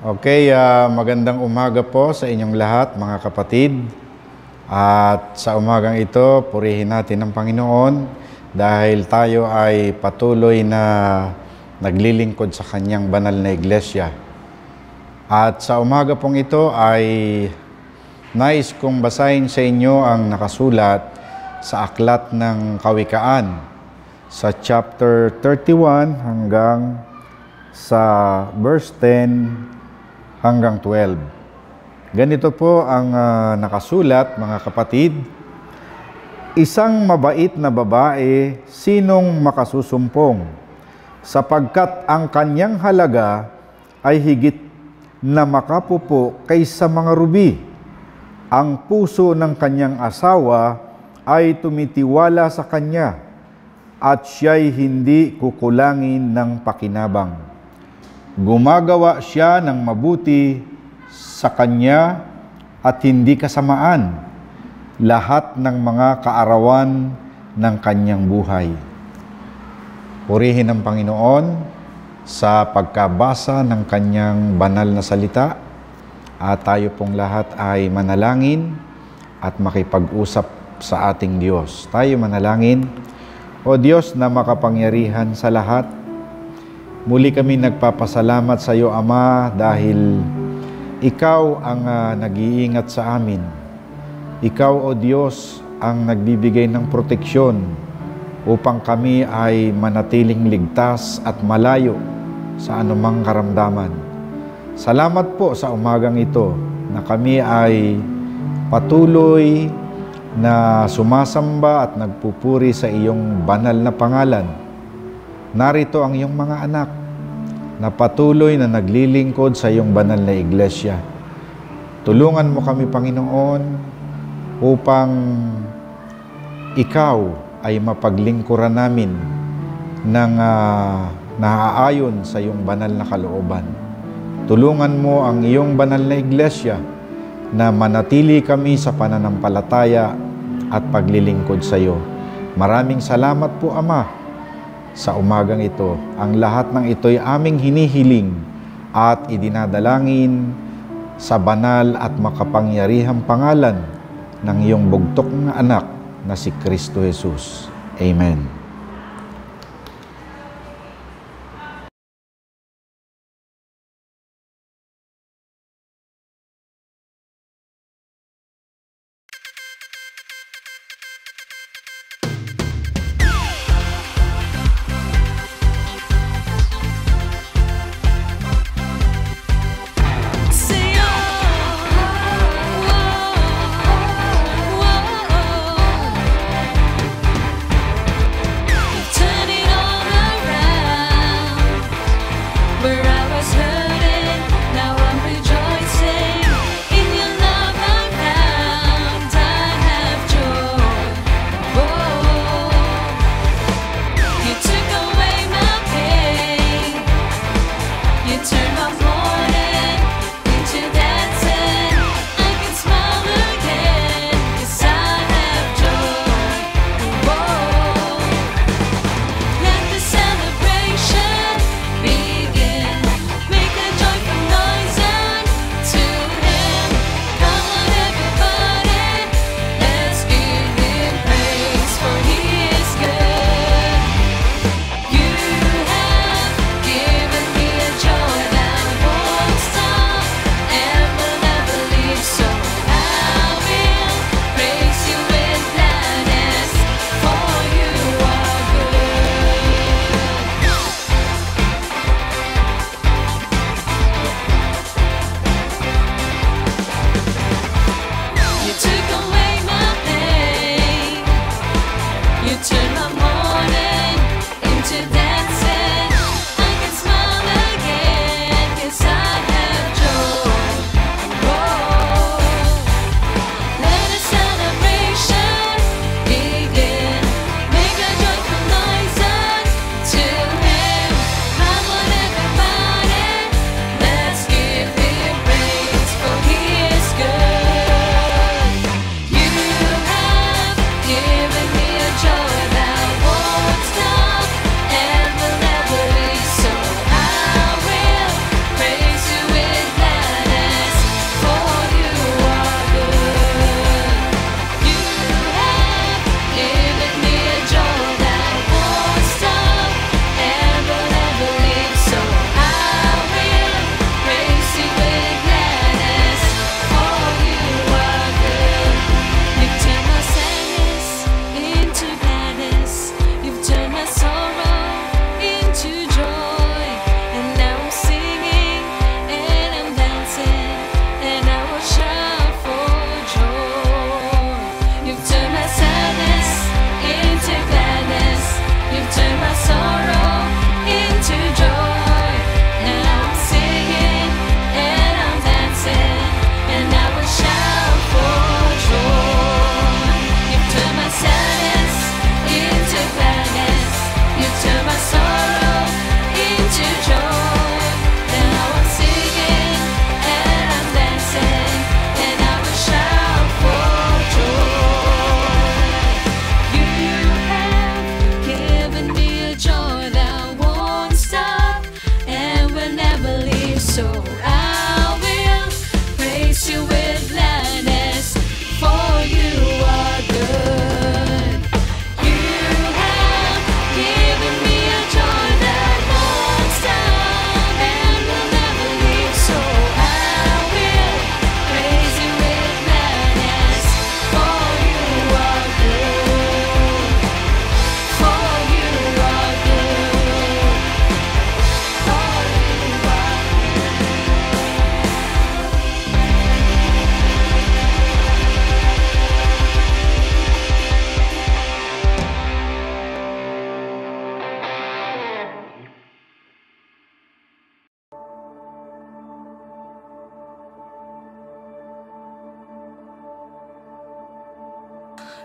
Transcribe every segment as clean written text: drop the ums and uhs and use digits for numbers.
Okay, magandang umaga po sa inyong lahat, mga kapatid. At sa umagang ito, purihin natin ang Panginoon dahil tayo ay patuloy na naglilingkod sa Kanyang banal na iglesia. At sa umaga pong ito ay nais kong basahin sa inyo ang nakasulat sa Aklat ng Kawikaan sa chapter 31 hanggang sa verse 10 hanggang 12. Ganito po ang nakasulat, mga kapatid. Isang mabait na babae, sinong makasusumpong, sapagkat ang kanyang halaga ay higit na makapupo kaysa mga rubi. Ang puso ng kanyang asawa ay tumitiwala sa kanya, at siya'y hindi kukulangin ng pakinabang. Gumagawa siya ng mabuti sa kanya at hindi kasamaan lahat ng mga kaarawan ng kanyang buhay. Purihin ang Panginoon sa pagkabasa ng kanyang banal na salita at tayo pong lahat ay manalangin at makipag-usap sa ating Diyos. Tayo manalangin. O Diyos na makapangyarihan sa lahat, muli kami nagpapasalamat sa iyo, Ama, dahil Ikaw ang nag-iingat sa amin. Ikaw, O Diyos, ang nagbibigay ng proteksyon upang kami ay manatiling ligtas at malayo sa anumang karamdaman. Salamat po sa umagang ito na kami ay patuloy na sumasamba at nagpupuri sa iyong banal na pangalan. Narito ang iyong mga anak na patuloy na naglilingkod sa iyong banal na iglesia. Tulungan mo kami, Panginoon, upang ikaw ay mapaglingkuran namin ng naaayon sa iyong banal na kalooban. Tulungan mo ang iyong banal na iglesia na manatili kami sa pananampalataya at paglilingkod sa iyo. Maraming salamat po, Ama, sa umagang ito. Ang lahat ng ito'y aming hinihiling at idinadalangin sa banal at makapangyarihang pangalan ng iyong bugtok na anak na si Kristo Jesus. Amen.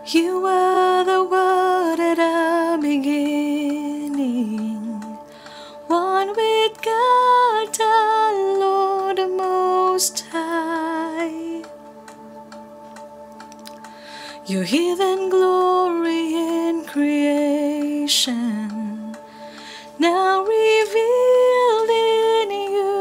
You were the Word at the beginning, one with God the Lord the Most High. Your hidden glory in creation, now revealed in you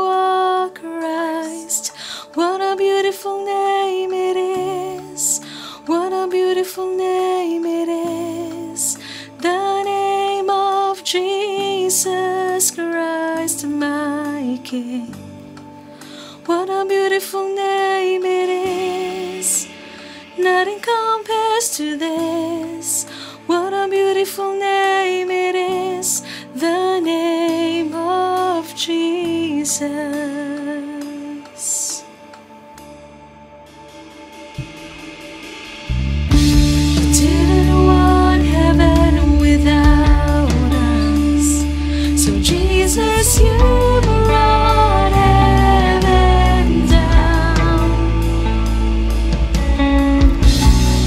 are Christ. What a beautiful name it is. What a beautiful name it is. The name of Jesus Christ, my King. What a beautiful name it is. Nothing compares to this. What a beautiful name it is. The name of Jesus. You didn't want heaven without us, so Jesus, you brought heaven down.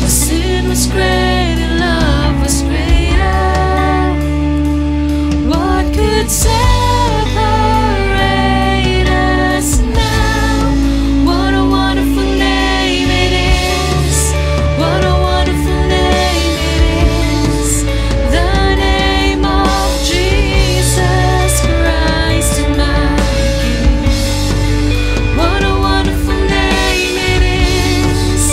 The sin was great and love was greater. What could separate us now? What a wonderful name it is. What a wonderful name it is. The name of Jesus Christ, my King. What a wonderful name it is.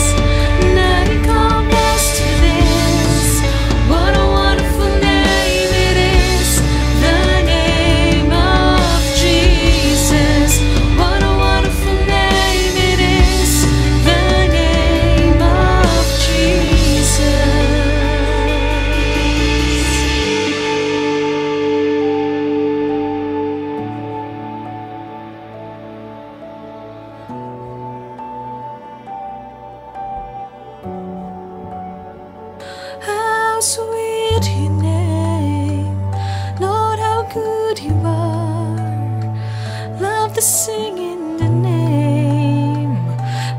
Nothing compares to this. What a wonderful name it is. The name of Jesus. What a wonderful name it is. The name of Jesus. How sweet your name, Lord, how good you are. Love to sing in the name,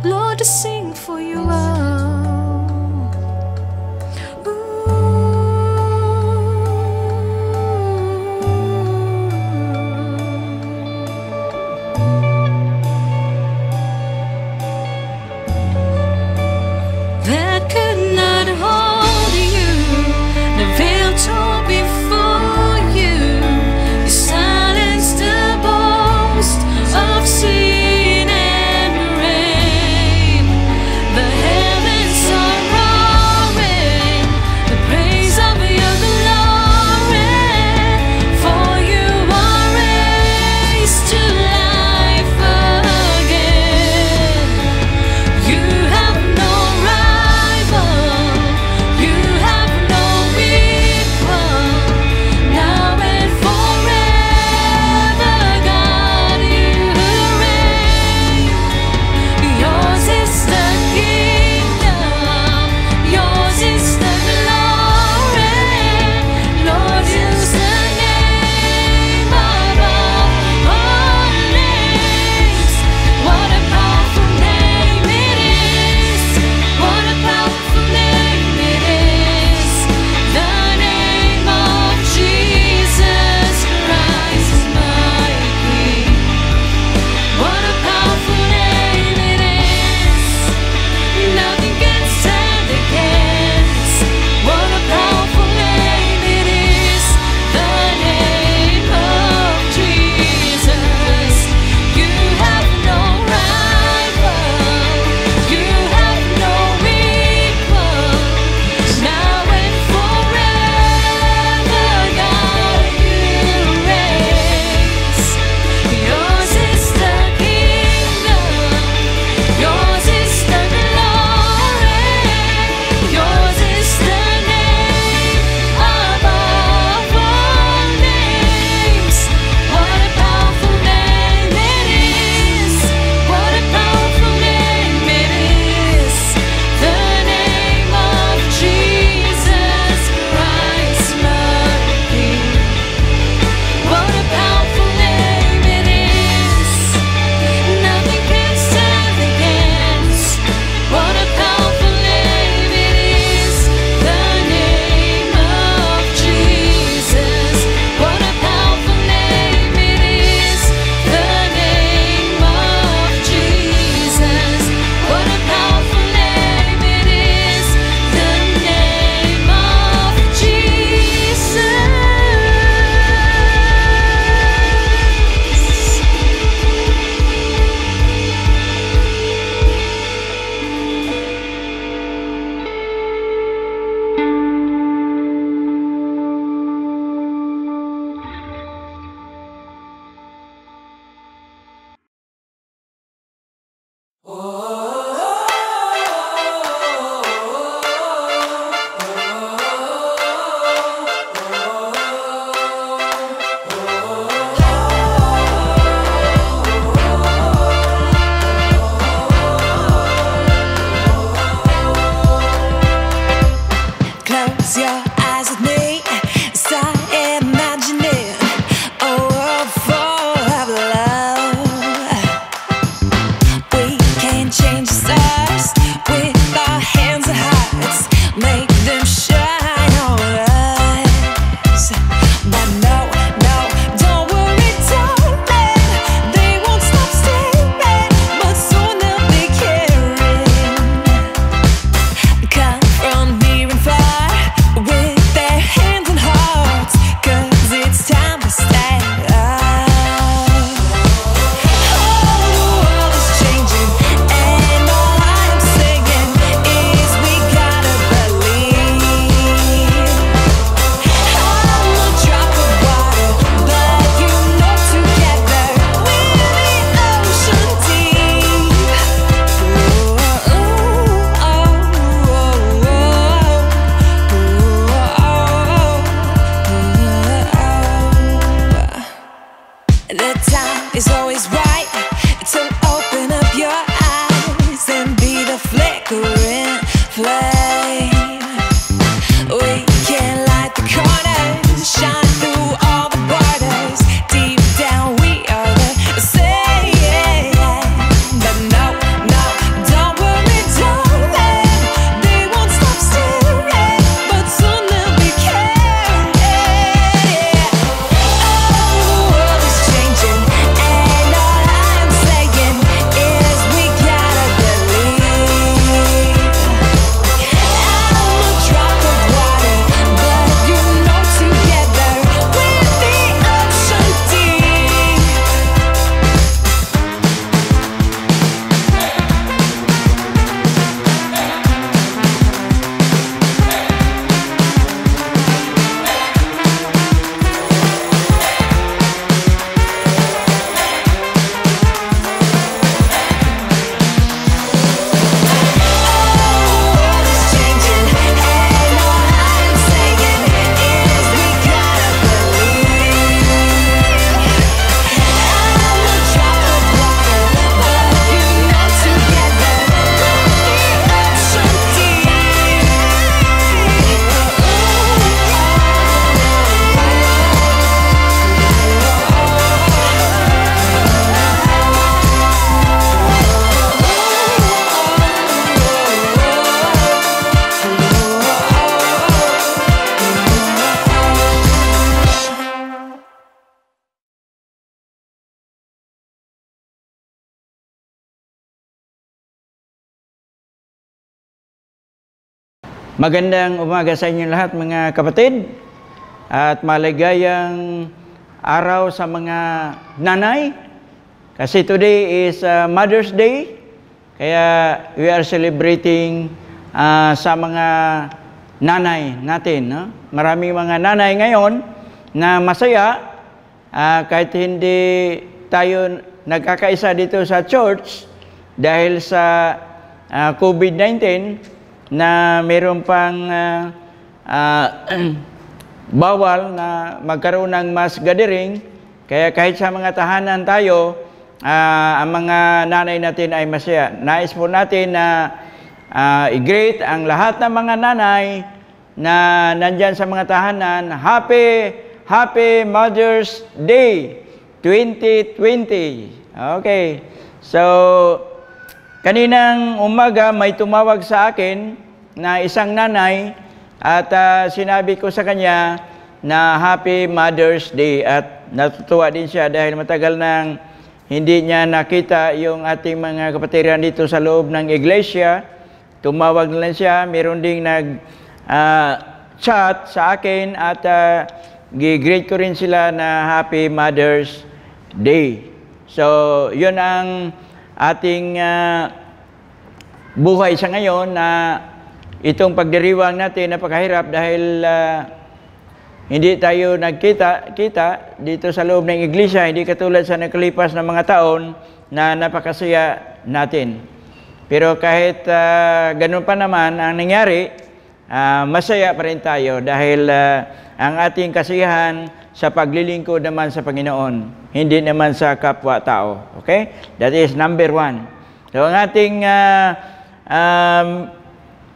Lord, to sing for you all. That could not hold you, the veil tore before you. You silenced the boast of Magandang umaga sa inyo lahat mga kapatid at maligayang araw sa mga nanay kasi today is Mother's Day, kaya we are celebrating sa mga nanay natin. No? Maraming mga nanay ngayon na masaya kahit hindi tayo nagkakaisa dito sa church dahil sa COVID-19 na mayroon pang bawal na magkaroon ng mass gathering. Kaya kahit sa mga tahanan tayo, ang mga nanay natin ay masaya. Nais po natin na i-greet ang lahat ng mga nanay na nandyan sa mga tahanan. Happy Mother's Day 2020. Okay. So, kaninang umaga may tumawag sa akin na isang nanay at sinabi ko sa kanya na Happy Mother's Day at natutuwa din siya dahil matagal nang hindi niya nakita yung ating mga kapatiran dito sa loob ng iglesia. Tumawag na lang siya, meron ding chat sa akin at gi-greet ko rin sila na Happy Mother's Day. So, yun ang ating buhay sa ngayon na itong pagdiriwang natin napakahirap dahil hindi tayo nagkita dito sa loob ng iglesia, hindi katulad sa nakalipas na mga taon na napakasaya natin. Pero kahit ganun pa naman ang nangyari, masaya pa rin tayo dahil ang ating kasiyahan sa paglilingkod naman sa Panginoon, hindi naman sa kapwa-tao. Okay? That is number one. So, ang ating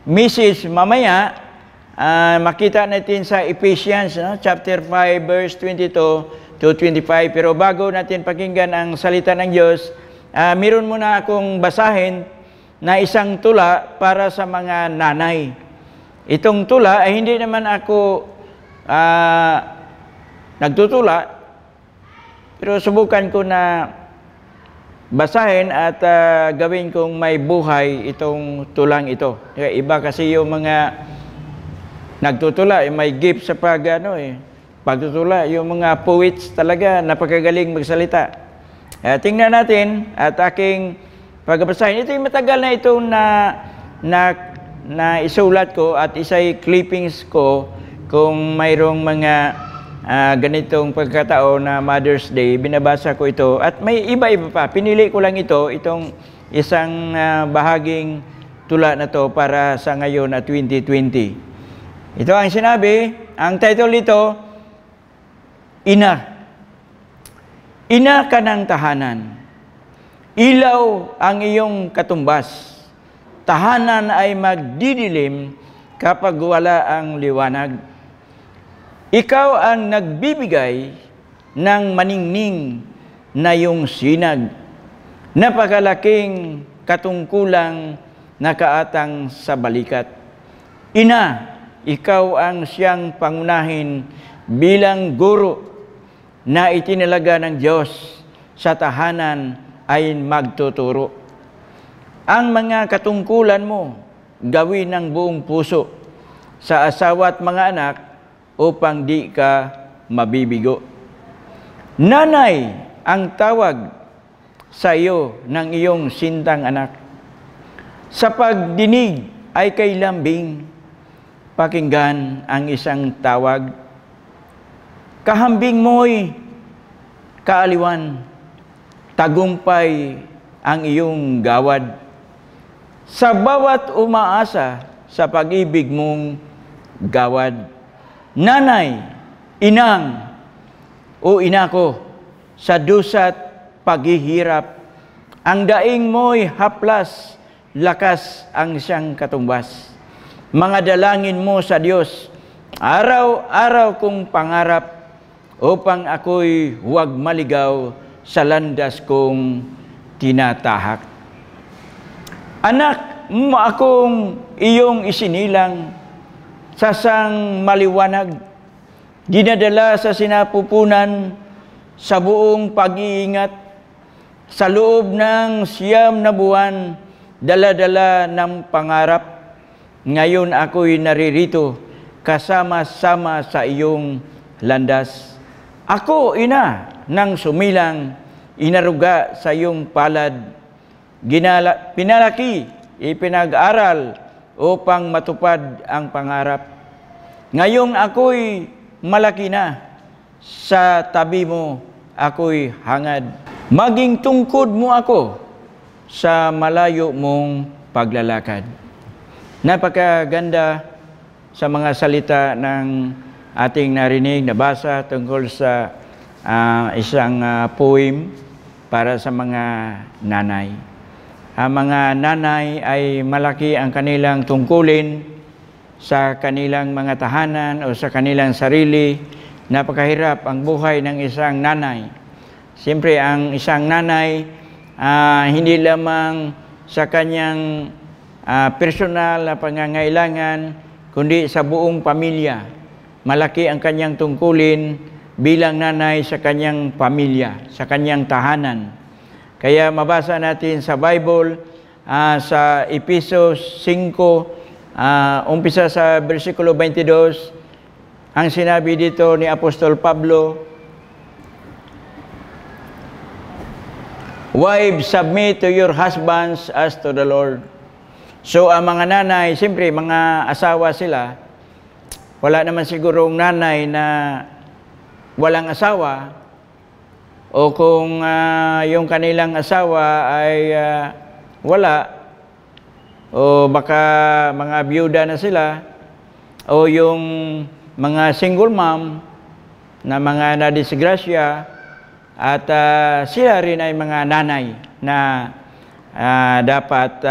message mamaya, makita natin sa Ephesians, no? Chapter 5, verse 22 to 25. Pero bago natin pakinggan ang salita ng Diyos, meron muna akong basahin na isang tula para sa mga nanay. Itong tula ay hindi naman ako nagtutula, pero subukan ko na basahin at gawin kong may buhay itong tulang ito. Iba kasi yung mga nagtutula, may gift sa pagtutula. Yung mga poets talaga napakagaling magsalita. Tingnan natin at aking pagbabasahin. Ito yung matagal na itong na isulat ko at isa'y clippings ko kung mayroong mga ganitong pagkataon na Mother's Day, binabasa ko ito at may iba-iba pa. Pinili ko lang itong isang bahaging tula na to para sa ngayon na 2020. Ito ang sinabi, ang title nito, Ina. Ina ka ng tahanan. Ilaw ang iyong katumbas. Tahanan ay magdidilim kapag wala ang liwanag. Ikaw ang nagbibigay ng maningning na iyong sinag. Napakalaking katungkulang nakaatang sa balikat. Ina, ikaw ang siyang pangunahin bilang guro na itinalaga ng Diyos sa tahanan ay magtuturo. Ang mga katungkulan mo, gawin ng buong puso sa asawa at mga anak upang di ka mabibigo. Nanay ang tawag sa iyo ng iyong sintang anak. Sa pagdinig ay kay lambing, pakinggan ang isang tawag. Kahambing mo'y kaaliwan, tagumpay ang iyong gawad. Sa bawat umaasa sa pag-ibig mong gawad. Nanay, inang, o ina ko, sa dusa't paghihirap, ang daing mo'y haplas, lakas ang siyang katumbas. Mga dalangin mo sa Diyos, araw-araw kong pangarap, upang ako'y huwag maligaw sa landas kong tinatahak. Anak mo akong iyong isinilang, sasang maliwanag, dinadala sa sinapupunan sa buong pag-iingat, sa loob ng 9 na buwan, dala-dala ng pangarap, ngayon ako'y naririto kasama-sama sa iyong landas. Ako, ina, nang sumilang, inaruga sa iyong palad, pinalaki, ipinag-aral upang matupad ang pangarap. Ngayong ako'y malaki na, sa tabi mo ako'y hangad. Maging tungkod mo ako sa malayo mong paglalakad. Napakaganda sa mga salita ng ating narinig, nabasa tungkol sa isang poem para sa mga nanay. Ang mga nanay ay malaki ang kanilang tungkulin sa kanilang mga tahanan o sa kanilang sarili. Napakahirap ang buhay ng isang nanay. Siyempre, ang isang nanay, hindi lamang sa kanyang personal na pangangailangan, kundi sa buong pamilya. Malaki ang kanyang tungkulin bilang nanay sa kanyang pamilya, sa kanyang tahanan. Kaya mabasa natin sa Bible, sa Efesos 5, umpisa sa versikulo 22, ang sinabi dito ni Apostol Pablo, "Wives, submit to your husbands as to the Lord." So, ang mga nanay, siyempre, mga asawa sila, wala naman sigurong nanay na walang asawa, o kung yung kanilang asawa ay wala, o baka mga byuda na sila, o yung mga single mom na mga nadisgrasya, at sila rin ay mga nanay na dapat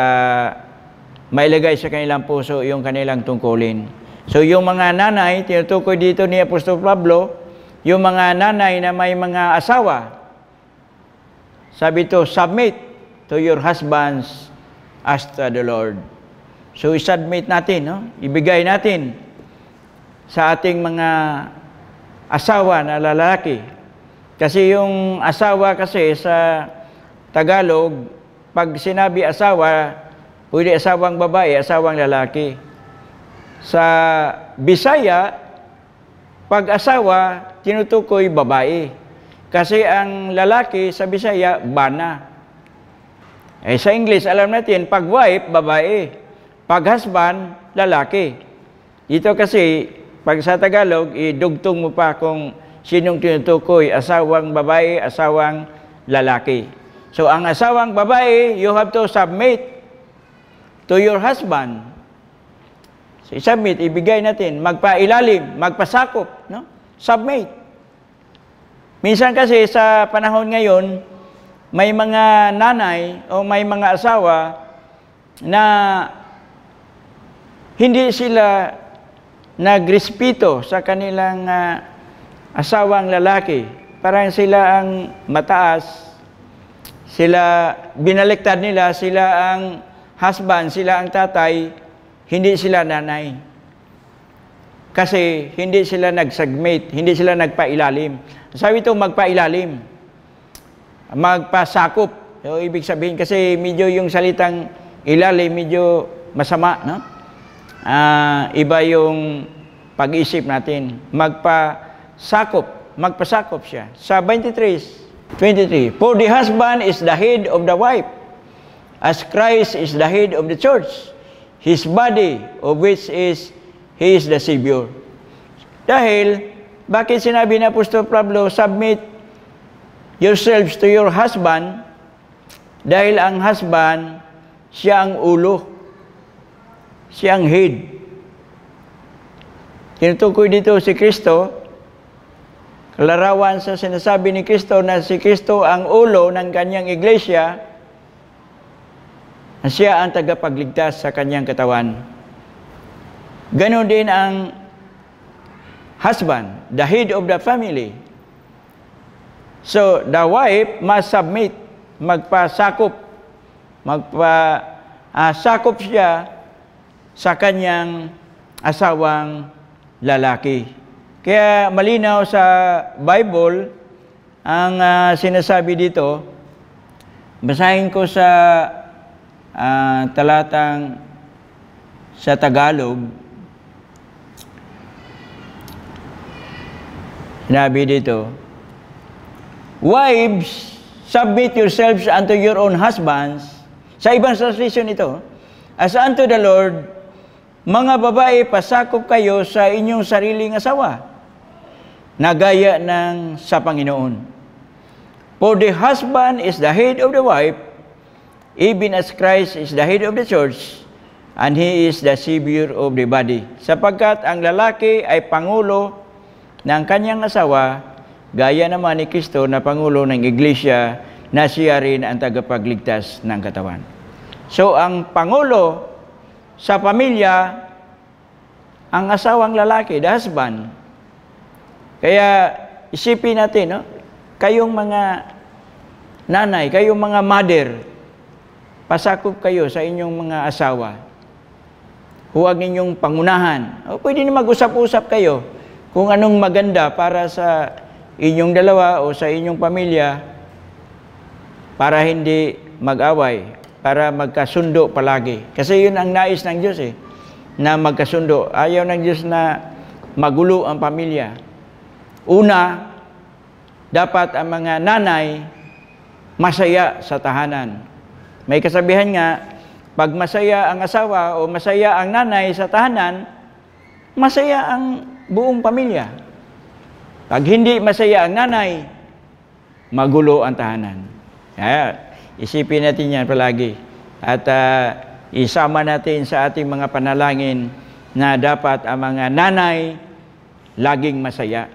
mailagay sa kanilang puso yung kanilang tungkulin. So yung mga nanay, tinutukoy dito ni Apostol Pablo, yung mga nanay na may mga asawa, sabi ito, submit to your husbands as to the Lord. So i-submit natin, no? Ibigay natin sa ating mga asawa na lalaki. Kasi yung asawa kasi sa Tagalog, pag sinabi asawa, pwede asawang babae, asawang lalaki. Sa Bisaya, pag asawa, tinutukoy babae. Kasi ang lalaki sa Bisaya, bana. Sa English, alam natin, pag wife, babae. Pag husband, lalaki. Ito kasi, pag sa Tagalog, idugtong mo pa kung sinong tinutukoy, asawang babae, asawang lalaki. So, ang asawang babae, you have to submit to your husband. So, submit, ibigay natin, magpailalim, magpasakop, no? Submit. Minsan kasi sa panahon ngayon, may mga nanay o may mga asawa na hindi sila nagrespeto sa kanilang asawang lalaki. Parang sila ang mataas, sila binaliktad nila, sila ang husband, sila ang tatay, hindi sila nanay. Kasi hindi sila nag-submit, hindi sila nagpailalim. Sabi ito, magpailalim. Magpasakop. So, ibig sabihin, kasi medyo yung salitang ilalim, medyo masama, no? Iba yung pag-isip natin. Magpasakop siya. Sa 23, "For the husband is the head of the wife, as Christ is the head of the church, his body, of which he is the Savior." Dahil, bakit sinabi ni Apostol Pablo, submit yourselves to your husband? Dahil ang husband, siya ang ulo. Siya ang head. Tinutukoy dito si Kristo, kalarawan sa sinasabi ni Kristo na si Kristo ang ulo ng kanyang iglesia, na siya ang tagapagligtas sa kanyang katawan. Ganon din ang husband, the head of the family. So, the wife must submit, magpasakop siya sa kanyang asawang lalaki. Kaya malinaw sa Bible ang sinasabi dito. Basahin ko sa talatang sa Tagalog, sinabi dito, wives, submit yourselves unto your own husbands. Sa ibang translation ito, as unto the Lord, mga babae, pasakop kayo sa inyong sariling asawa, na gaya ng sa Panginoon. For the husband is the head of the wife, even as Christ is the head of the church, and He is the Savior of the body. Sapagkat ang lalaki ay pangulo ng kanyang asawa, gaya naman ni Kristo na pangulo ng iglesia, na siya rin ang tagapagligtas ng katawan. So, ang pangulo sa pamilya, ang asawang lalaki, the husband. Kaya, isipin natin, no? Kayong mga nanay, kayong mga mother, pasakop kayo sa inyong mga asawa. Huwag ninyong pangunahan. O, pwede na mag-usap-usap kayo kung anong maganda para sa inyong dalawa o sa inyong pamilya para hindi mag-away, para magkasundo palagi. Kasi yun ang nais ng Diyos na magkasundo. Ayaw ng Diyos na magulo ang pamilya. Una, dapat ang mga nanay masaya sa tahanan. May kasabihan nga, pag masaya ang asawa o masaya ang nanay sa tahanan, masaya ang buong pamilya. Pag hindi masaya ang nanay, magulo ang tahanan. Kaya, isipin natin yan palagi. At isama natin sa ating mga panalangin na dapat ang mga nanay laging masaya.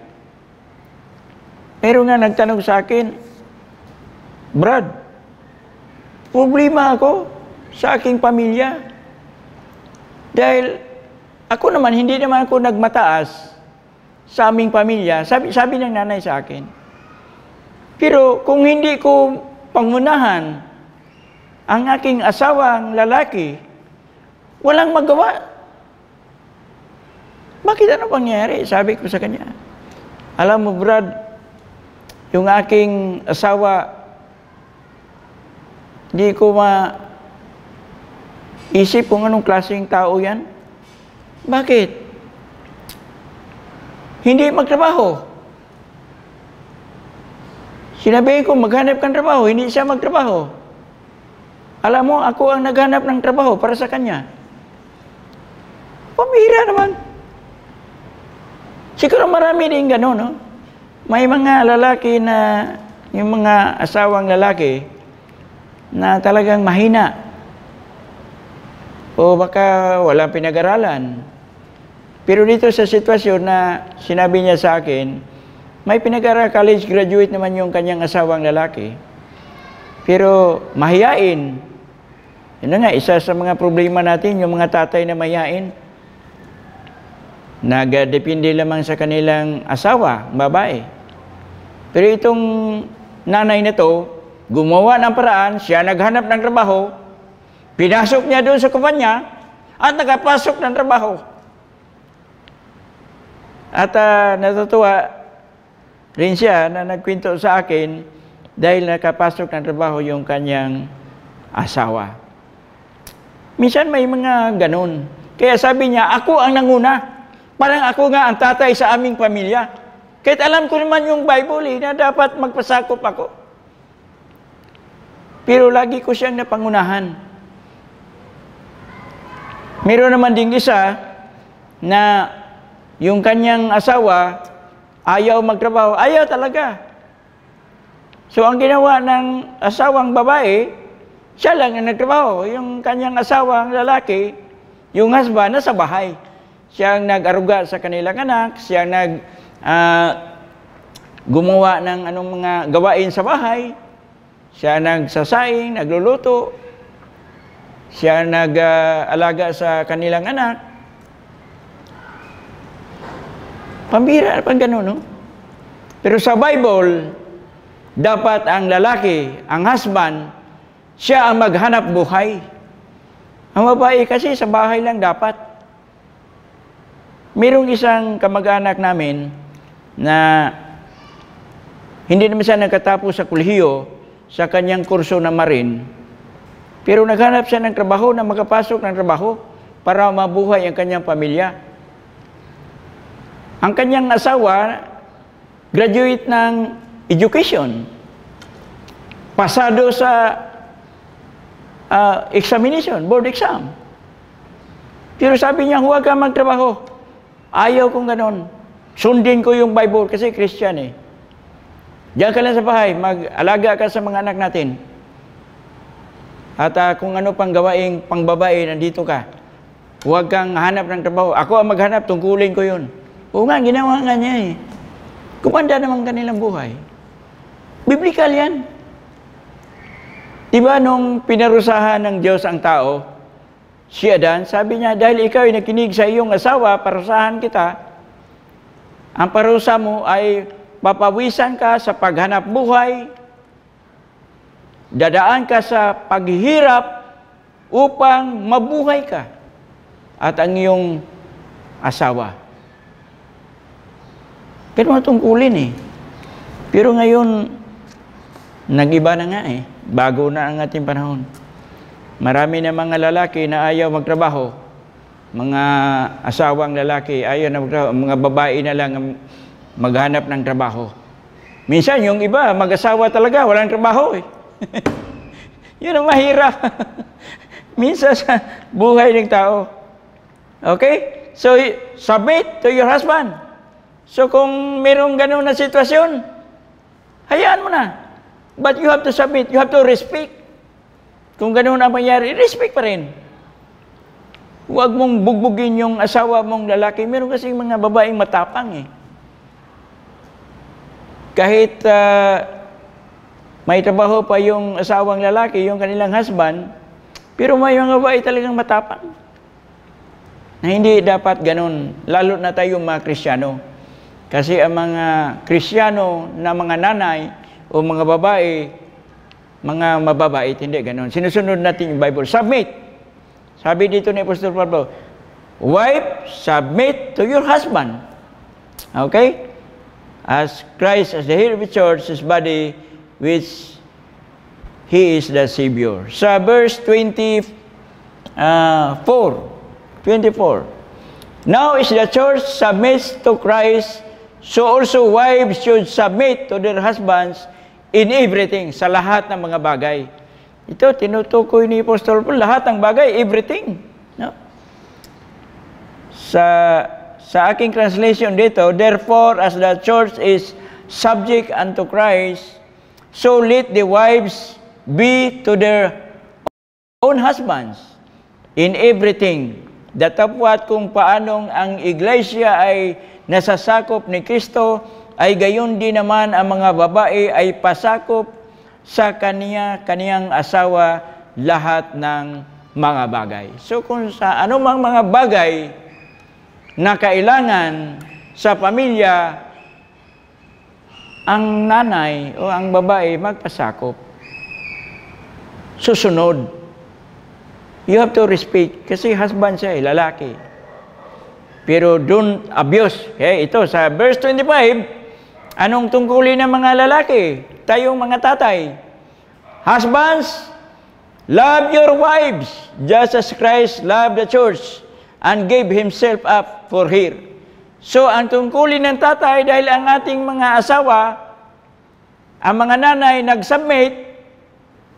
Pero nga nagtanong sa akin, Brad, problema ako sa aking pamilya. Dahil ako naman, hindi naman ako nagmataas sa aming pamilya. Sabi ng nanay sa akin. Pero kung hindi ko pangunahan ang aking asawang lalaki, walang magawa. Bakit ano pangyayari? Sabi ko sa kanya. Alam mo, Brad, yung aking asawa, hindi ko isip kung anong klaseng tao yan. Bakit? Hindi magtrabaho. Sinabi ko, maghanap kang trabaho, hindi siya magtrabaho. Alam mo, ako ang naghanap ng trabaho para sa kanya. Pamira naman. Siguro marami din gano'n, no? May mga lalaki na, yung mga asawang lalaki, na talagang mahina. O baka walang pinag-aralan. Pero dito sa sitwasyon na sinabi niya sa akin, may pinag-aral, college graduate naman yung kanyang asawang lalaki. Pero mahiyain. Yun nga, isa sa mga problema natin, yung mga tatay na mahiyain. Nagdepende lamang sa kanilang asawa, babae. Pero itong nanay na to, gumawa ng paraan, siya naghanap ng trabaho, pinasok niya doon sa kumpanya, at nakapasok ng trabaho. At natutuwa rin siya na nagkwento sa akin dahil nakapasok ng trabaho yung kanyang asawa. Minsan may mga ganun. Kaya sabi niya, ako ang nanguna. Parang ako nga ang tatay sa aming pamilya. Kahit alam ko naman yung Bible na dapat magpasakop ako. Pero lagi ko siyang napangunahan. Meron naman ding isa na yung kanyang asawa ayaw magtrabaho. Ayaw talaga. So ang ginawa ng asawang babae, siya lang ang nagtrabaho. Yung kanyang asawang lalaki, yung husband, nasa bahay. Siya ang nag-aruga sa kanilang anak, siya ang gumawa ng anong mga gawain sa bahay, siya nagsasaing, nagluluto, siya nag-alaga sa kanilang anak. Pambira, pang gano'n, no? Pero sa Bible, dapat ang lalaki, ang husband, siya ang maghanap buhay. Ang babae kasi sa bahay lang dapat. Mayroong isang kamag-anak namin na hindi naman siya nagkatapos sa kolehiyo sa kanyang kurso na Marine, pero naghanap siya ng trabaho na makapasok ng trabaho. para mabuhay ang kanyang pamilya. Ang kanyang asawa, graduate ng education, pasado sa examination, board exam. Pero sabi niya, huwag ka magtrabaho. Ayaw kong ganon. Sundin ko yung Bible kasi Christian eh. Diyan ka lang sa bahay, mag-alaga ka sa mga anak natin. At kung ano pang gawaing pangbabae, nandito ka. Huwag kang hanap ng trabaho. Ako ang maghanap, tungkulin ko yun. Oo nga, ginawa nga niya eh. Kumanda naman kanilang buhay. Biblikal yan. Diba nung pinarusahan ng Diyos ang tao, si Adan, sabi niya, dahil ikaw ay nakinig sa iyong asawa, parusahan kita. Ang parusa mo ay papawisan ka sa paghanap buhay, dadaan ka sa paghihirap upang mabuhay ka at ang iyong asawa. Pero matungkulin eh. Pero ngayon, nag-iba na nga eh. Bago na ang ating panahon. Marami na mga lalaki na ayaw magtrabaho. Mga asawang lalaki ayaw na magtrabaho. Mga babae na lang maghanap ng trabaho. Minsan yung iba, mag-asawa talaga, walang trabaho eh. Yun ang mahirap. Minsan sa buhay ng tao. Okay? So, submit to your husband. So, kung mayroong ganun na sitwasyon, hayaan mo na. But you have to submit. You have to respect. Kung ganun ang mangyari, respect pa rin. Huwag mong bugbugin yung asawa mong lalaki. Meron kasi mga babaeng matapang eh. Kahit may trabaho pa yung asawang lalaki, yung kanilang husband, pero may mga babae talagang matapang. Na hindi dapat ganun, lalo na tayong mga Kristiyano. Kasi ang mga Kristiyano na mga nanay o mga babae, mga mababait, hindi ganun. Sinusunod natin yung Bible. Submit. Sabi dito ni Apostol Pablo, wife, submit to your husband. Okay? As Christ, as the head of the church, his body, which he is the Savior. Sa verse 24, now is the church submits to Christ, so also wives should submit to their husbands in everything, sa lahat ng mga bagay. Ito, tinutukoy ni Apostol Paul, lahat ng bagay, everything. No? Sa aking translation dito, therefore, as the church is subject unto Christ, so let the wives be to their own husbands in everything. Datapwat kung paanong ang iglesia ay nasasakop ni Kristo, ay gayon din naman ang mga babae ay pasakop sa kaniyang asawa lahat ng mga bagay. So kung sa anumang mga bagay na kailangan sa pamilya, ang nanay o ang babae magpasakop. Susunod. You have to respect kasi husband siya, lalaki. Pero don't abuse. Okay, ito sa verse 25, anong tungkulin ng mga lalaki? Tayong mga tatay. Husbands, love your wives just as Christ loved the church and gave himself up for her. So, ang tungkulin ng tatay dahil ang ating mga asawa, ang mga nanay nag-submit,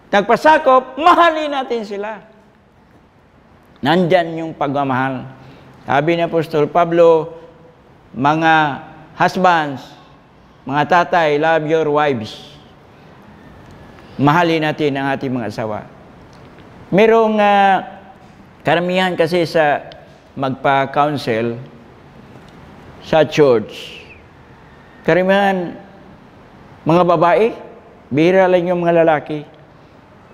nagpasakop, mahalin natin sila. Nandyan yung pagmamahal. Sabi ni Apostol Pablo, mga husbands, mga tatay, love your wives. Mahalin natin ang ating mga asawa. Merong karamihan kasi sa magpa-counsel sa church. Karamihan mga babae, bihira lang yung mga lalaki.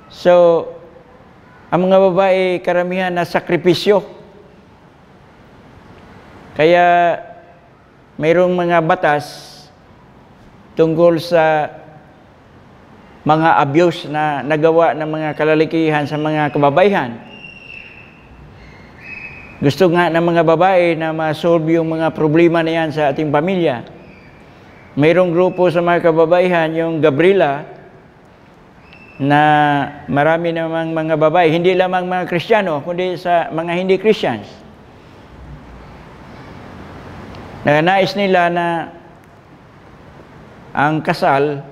So, ang mga babae, karamihan na sakripisyo. Kaya, mayroong mga batas tungkol sa mga abuse na nagawa ng mga kalalikihan sa mga kababaihan. Gusto nga ng mga babae na ma-solve yung mga problema na yan sa ating pamilya. Mayroong grupo sa mga kababaihan, yung Gabriela, na marami namang mga babae, hindi lamang mga Kristiyano, kundi sa mga hindi Christians, na nais nila na ang pagkasal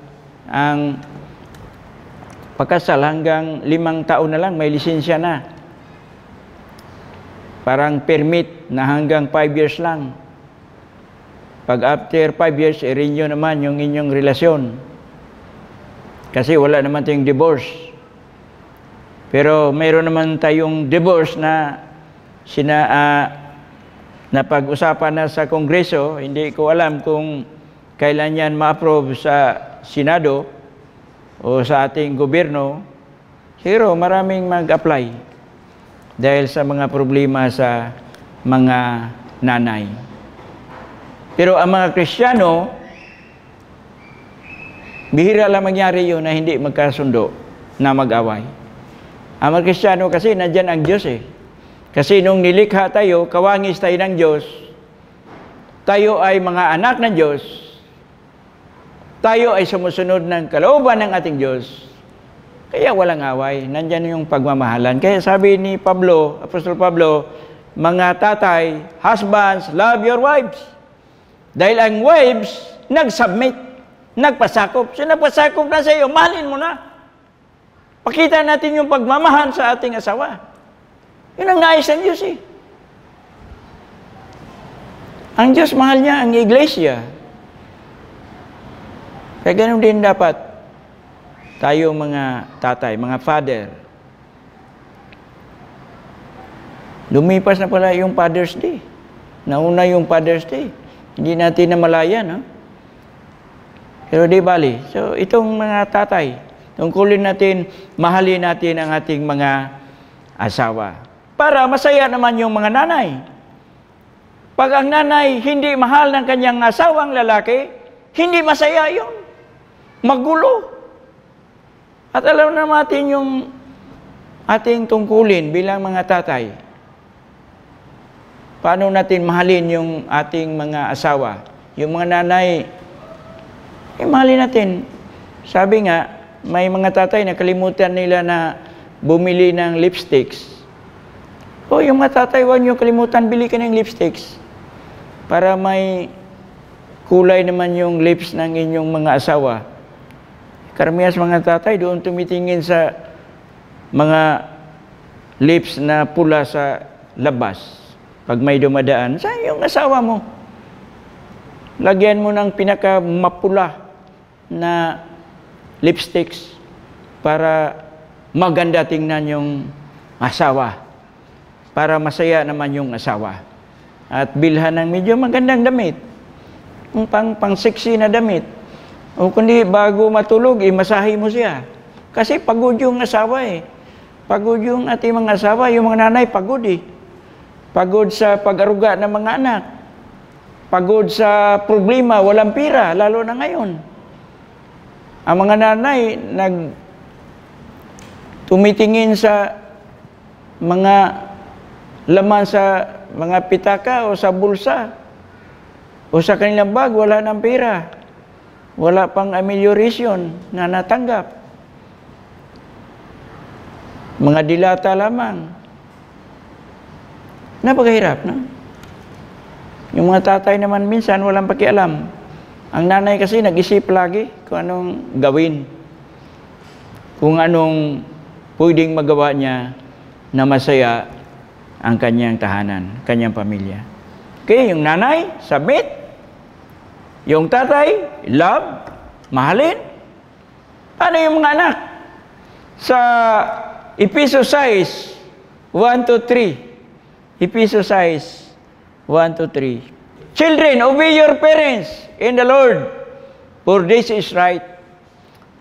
hanggang 5 taon na lang, may lisensya na. Parang permit na hanggang 5 years lang. Pag after 5 years, i-renew naman yung inyong relasyon. Kasi wala naman tayong divorce. Pero mayroon naman tayong divorce na pag-usapan na sa Kongreso. Hindi ko alam kung kailan yan ma-approve sa Senado o sa ating gobyerno. Siguro maraming mag-apply dahil sa mga problema sa mga nanay. Pero ang mga Kristiyano, bihira lang mangyari yun na hindi magkasundo, na mag-away. Ang mga Kristiyano kasi nandyan ang Diyos eh. Kasi nung nilikha tayo, kawangis tayo ng Diyos, tayo ay mga anak ng Diyos, tayo ay sumusunod ng kalooban ng ating Diyos, kaya walang away, nandyan yung pagmamahalan. Kaya sabi ni Pablo, Apostol Pablo, mga tatay, husbands, love your wives. Dahil ang wives, nag-submit, nagpasakop. So nagpasakop na sa iyo, mahalin mo na. Pakita natin yung pagmamahal sa ating asawa. Yun ang nais ng Diyos eh. Ang Diyos mahal niya ang iglesia. Kaya ganun din dapat tayo mga tatay, mga father. Lumipas na pala yung Father's Day. Nauna yung Father's Day. Hindi natin namalayan, no? Pero di bali. So, itong mga tatay, tungkulin natin, mahalin natin ang ating mga asawa. Para masaya naman yung mga nanay. Pag ang nanay hindi mahal ng kanyang asawang lalaki, hindi masaya yun. Magulo. At alam na natin yung ating tungkulin bilang mga tatay. Paano natin mahalin yung ating mga asawa? Yung mga nanay, mahalin natin. Sabi nga, may mga tatay na kalimutan nila na bumili ng lipsticks. O yung mga tatay, huwag nyo kalimutan, bili ka ng lipsticks. Para may kulay naman yung lips ng inyong mga asawa. Karamihan sa mga tatay, doon tumitingin sa mga lips na pula sa labas. Pag may dumadaan, saan yung asawa mo? Lagyan mo ng pinaka-mapula na lipsticks para maganda tingnan yung asawa. Para masaya naman yung asawa. At bilhan ng medyo magandang damit. Yung pang-sexy na damit. O kundi bago matulog, masahe mo siya. Kasi pagod yung asawa eh. Pagod yung ating mga asawa, yung mga nanay pagod eh. Pagod sa pag-aruga ng mga anak. Pagod sa problema, walang pira, lalo na ngayon. Ang mga nanay tumitingin sa mga laman sa mga pitaka o sa bulsa o sa kanilang bag, wala ng pira. Wala pang amelioration na natanggap. Mga dilata lamang. Napakahirap, no? Yung mga tatay naman minsan walang pakialam. Ang nanay kasi nag-isip lagi kung anong gawin. Kung anong pwedeng magawa niya na masaya ang kanyang tahanan, kanyang pamilya. Okay, yung nanay, submit. Yung tatay, love, mahalin. Paano yung mga anak? Sa Ephesians 6, 1-3. Ephesians 6, 1-3. Children, obey your parents in the Lord, for this is right.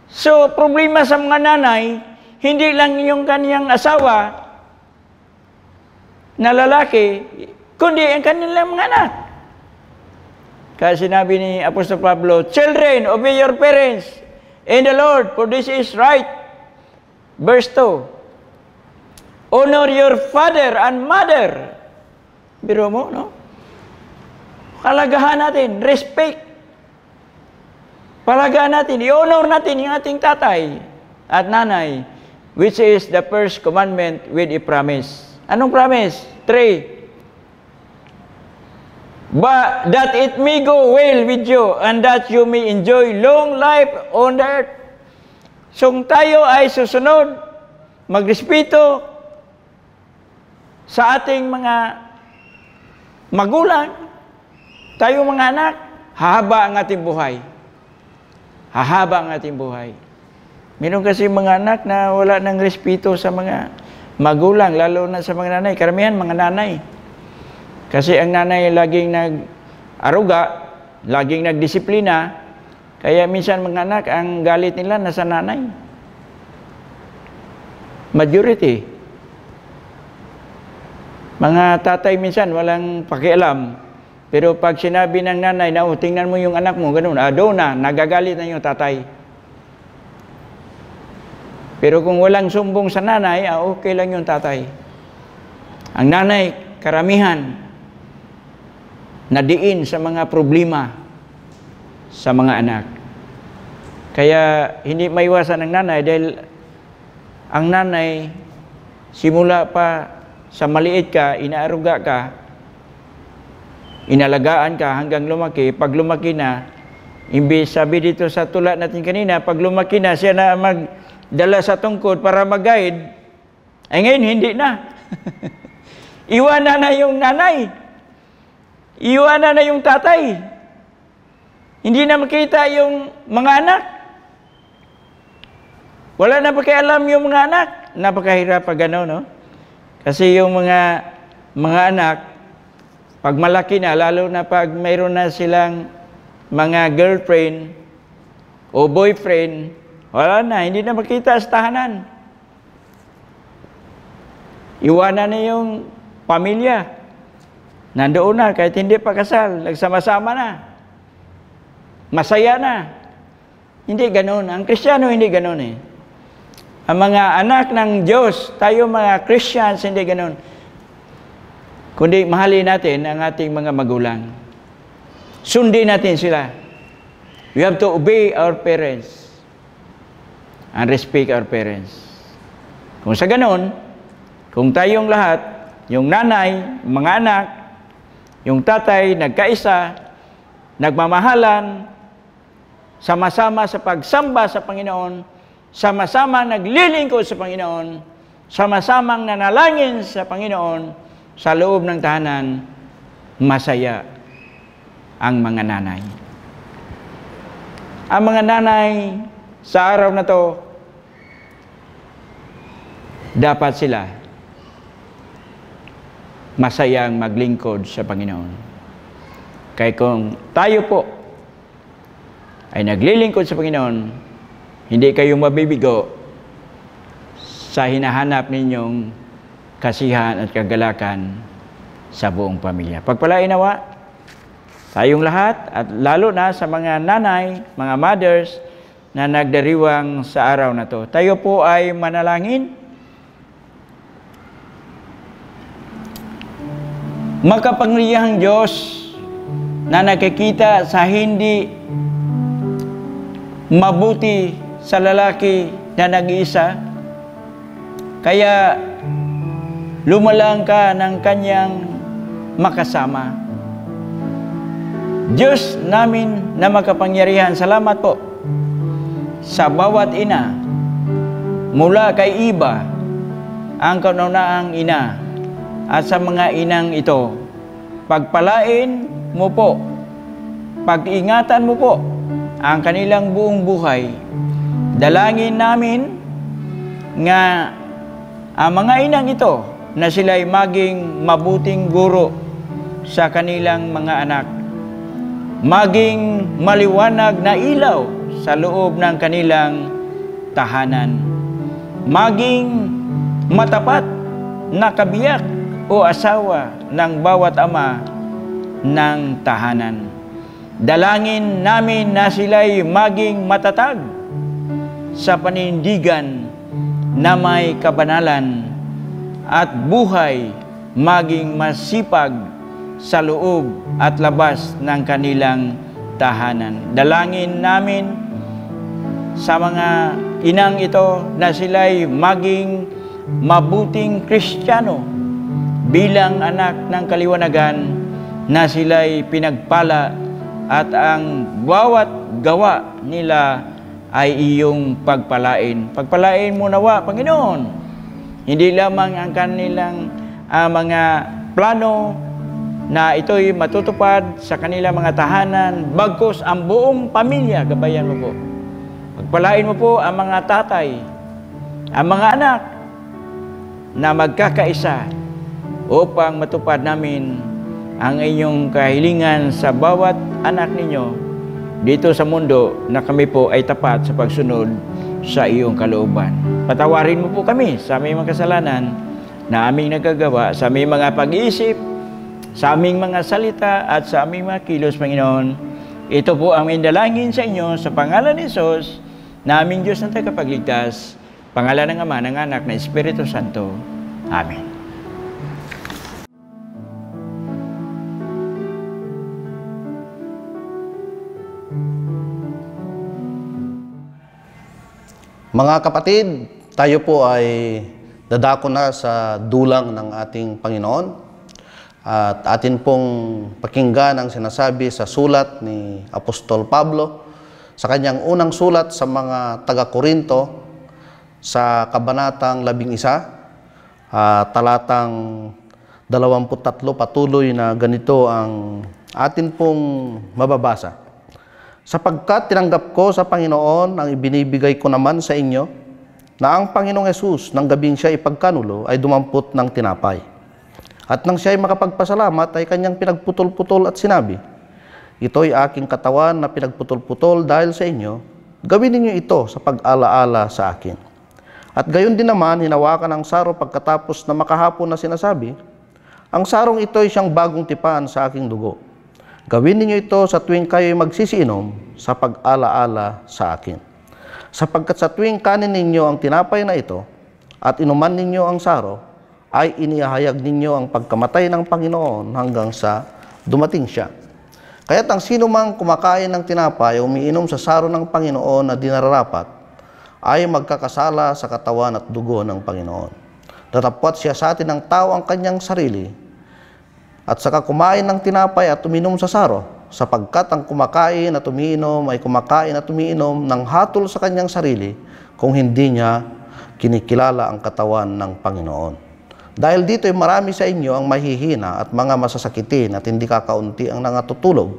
So, problema sa mga nanay, hindi lang yung kaniyang asawa na lalaki, kundi ang kanilang mga anak. Kaya sinabi ni Apostol Pablo, children, obey your parents in the Lord, for this is right. Verse 2. Honor your father and mother. Biro mo, no? Palagahan natin, respect. Palagahan natin, i-honor natin yung ating tatay. at nanay, which is the first commandment with a promise. Anong promise? 3. But that it may go well with you and that you may enjoy long life on the earth. So kung tayo ay susunod, magrespeto sa ating mga magulang, tayo mga anak, hahaba ang ating buhay. Hahaba ang ating buhay. Meron kasi mga anak na wala ng respeto sa mga magulang, lalo na sa mga nanay. Karamihan mga nanay. Kasi ang nanay laging nag-aruga, laging nagdisiplina, kaya minsan mga anak, ang galit nila nasa nanay. Majority. Mga tatay minsan walang pakialam, pero pag sinabi ng nanay na, tingnan mo yung anak mo, ganun, doon na, nagagalit na yung tatay. Pero kung walang sumbong sa nanay, okay lang yung tatay. Ang nanay, karamihan, nadiin sa mga problema sa mga anak. Kaya hindi maiwasan ng nanay dahil ang nanay, simula pa sa maliit ka, inaaruga ka, inalagaan ka hanggang lumaki. Pag lumaki na, imbis sabi dito sa tula natin kanina, pag lumaki na, siya na magdala sa tungkod para mag-guide, ay ngayon hindi na. Iwanan na yung nanay. Iwanan na yung tatay. Hindi na makita yung mga anak. Wala na pakialam yung mga anak. Napakahirap pag gano'n, no? Kasi yung mga anak, pag malaki na, lalo na pag mayroon na silang mga girlfriend o boyfriend, wala na, hindi na makita sa tahanan. Iwanan na yung pamilya. Nandoon na, kahit hindi pa kasal, nagsama-sama na. Masaya na. Hindi ganoon. Ang Kristiyano hindi ganoon eh. Ang mga anak ng Diyos, tayo mga Christians, hindi ganoon. Kundi mahalin natin ang ating mga magulang. Sundin natin sila. We have to obey our parents and respect our parents. Kung sa ganoon, kung tayong lahat, yung nanay, mga anak, yung tatay, nagkaisa, nagmamahalan, sama-sama sa pagsamba sa Panginoon, sama-sama naglilingkod sa Panginoon, sama-samang nanalangin sa Panginoon, sa loob ng tahanan, masaya ang mga nanay. Ang mga nanay sa araw na to, dapat sila masayang maglingkod sa Panginoon. Kaya kung tayo po ay naglilingkod sa Panginoon, hindi kayo mabibigo sa hinahanap ninyong kasiyahan at kagalakan sa buong pamilya. Pagpalain nawa tayong lahat at lalo na sa mga nanay, mga mothers na nagdiriwang sa araw na to. Tayo po ay manalangin. Makapangyarihang Diyos na nakikita sa hindi mabuti sa lalaki na nag-iisa, kaya lumalang ka ng kanyang makasama. Diyos namin na makapangyarihan, salamat po sa bawat ina, mula kay Iba, ang kaunaang ina, at sa mga inang ito, pagpalain mo po, pag-ingatan mo po ang kanilang buong buhay. Dalangin namin nga ang mga inang ito na sila'y maging mabuting guro sa kanilang mga anak, maging maliwanag na ilaw sa loob ng kanilang tahanan, maging matapat na kabiyak o asawa ng bawat ama ng tahanan. Dalangin namin na sila'y maging matatag sa panindigan na may kabanalan at buhay, maging masipag sa loob at labas ng kanilang tahanan. Dalangin namin sa mga inang ito na sila'y maging mabuting Kristiyano bilang anak ng kaliwanagan, na sila'y pinagpala at ang bawat gawa nila ay iyong pagpalain. Pagpalain mo nawa, Panginoon, hindi lamang ang kanilang mga plano na ito'y matutupad sa kanilang mga tahanan, bagkus ang buong pamilya, gabayan mo po. Pagpalain mo po ang mga tatay, ang mga anak na magkakaisa upang matupad namin ang inyong kahilingan sa bawat anak ninyo dito sa mundo, na kami po ay tapat sa pagsunod sa iyong kalooban. Patawarin mo po kami sa aming mga kasalanan na aming nagagawa, sa aming mga pag-iisip, sa aming mga salita at sa aming mga kilos, Panginoon. Ito po ang indalangin sa inyo sa pangalan ni Jesus, na aming Diyos na tagapagligtas, pangalan ng Ama, ng Anak, ng Espiritu Santo. Amen. Mga kapatid, tayo po ay dadako na sa dulang ng ating Panginoon at atin pong pakinggan ang sinasabi sa sulat ni Apostol Pablo sa kanyang unang sulat sa mga taga-Korinto sa kabanatang 11, talatang 23, patuloy na ganito ang atin pong mababasa. Sapagkat tinanggap ko sa Panginoon ang ibinibigay ko naman sa inyo, na ang Panginoong Hesus nang gabing siya ipagkanulo ay dumampot ng tinapay. At nang siya ay makapagpasalamat ay kanyang pinagputol-putol at sinabi, ito'y aking katawan na pinagputol-putol dahil sa inyo, gawin ninyo ito sa pag-alaala sa akin. At gayon din naman, hinawakan ang saro pagkatapos na makahapon na sinasabi, ang sarong ito'y siyang bagong tipan sa aking dugo. Gawin ninyo ito sa tuwing kayo'y magsisiinom sa pag-alaala sa akin. Sapagkat sa tuwing kanin ninyo ang tinapay na ito at inuman ninyo ang saro, ay inihayag ninyo ang pagkamatay ng Panginoon hanggang sa dumating siya. Kaya't ang sino mang kumakain ng tinapay o umiinom sa saro ng Panginoon na di nararapat, ay magkakasala sa katawan at dugo ng Panginoon. Datapwat siya sa atin ng tao ang kanyang sarili, at saka kumain ng tinapay at uminom sa saro, sapagkat ang kumakain at umiinom ay kumakain at umiinom ng hatol sa kanyang sarili, kung hindi niya kinikilala ang katawan ng Panginoon. Dahil dito ay marami sa inyo ang mahihina at mga masasakitin at hindi kakaunti ang nangatutulog.